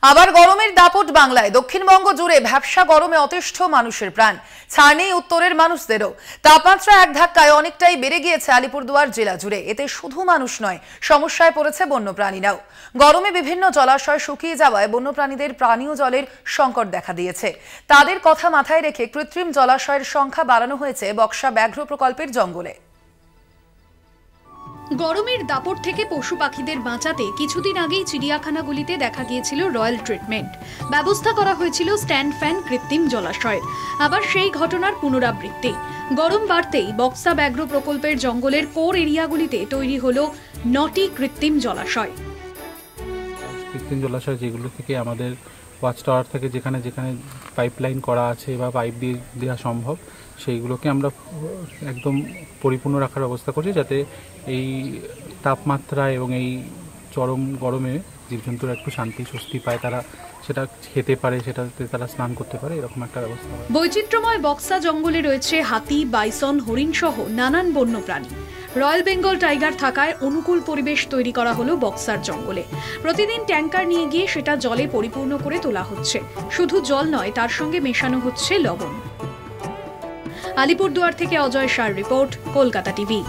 আবার গরমের দাপট বাংলায়। দক্ষিণবঙ্গ জুড়ে ভ্যাপসা গরমে অতিষ্ঠ মানুষের প্রাণ, ছাড় নেই উত্তরের মানুষদেরও। তাপমাত্রা এক ধাক্কায় অনেকটাই বেড়ে গিয়েছে আলিপুরদুয়ার জেলা জুড়ে। এতে শুধু মানুষ নয়, সমস্যায় পড়েছে বন্যপ্রাণীরাও। গরমে বিভিন্ন জলাশয় শুকিয়ে যাওয়ায় বন্যপ্রাণীদের পানীয় জলের সংকট দেখা দিয়েছে। তাদের কথা মাথায় রেখে কৃত্রিম জলাশয়ের সংখ্যা বাড়ানো হয়েছে বক্সা ব্যাঘ্র প্রকল্পের জঙ্গলে। গরমের দাপট থেকে পশু পাখিদের বাঁচাতে কিছুদিন আগেই চিড়িয়াখানাগুলিতে দেখা গিয়েছিল রয়্যাল ট্রিটমেন্ট। ব্যবস্থা করা হয়েছিল স্ট্যান্ড ফ্যান কৃত্রিম জলাশয়ের। আবার সেই ঘটনার পুনরাবৃত্তি। গরম বাড়তেই বক্সা ব্যাঘ্র প্রকল্পের জঙ্গলের কোর এরিয়াগুলিতে তৈরি হলো 9টি কৃত্রিম জলাশয়। কৃত্রিম জলাশয় যেগুলো থেকে আমাদের ওয়াচ টাওয়ার থেকে যেখানে যেখানে পাইপলাইন করা আছে বা পাইপ দিয়ে দেওয়া সম্ভব, সেইগুলোকে আমরা একদম পরিপূর্ণ রাখার ব্যবস্থা করছি, যাতে এই তাপমাত্রা এবং এই চরম গরমে জীবজন্তুরা একটু শান্তি স্বস্তি পায়, তারা সেটা খেতে পারে, সেটাতে তারা স্নান করতে পারে, এরকম একটা ব্যবস্থা। বৈচিত্র্যময় বক্সা জঙ্গলে রয়েছে হাতি, বাইসন, হরিণ সহ নানান বন্যপ্রাণী। রয়্যাল বেঙ্গল টাইগার থাকায় অনুকূল পরিবেশ তৈরি করা হলো বক্সার জঙ্গলে। প্রতিদিন ট্যাঙ্কার নিয়ে গিয়ে সেটা জলে পরিপূর্ণ করে তোলা হচ্ছে। শুধু জল নয়, তার সঙ্গে মেশানো হচ্ছে লবণ। আলিপুরদুয়ার থেকে অজয় শাহর রিপোর্ট, কলকাতা টিভি।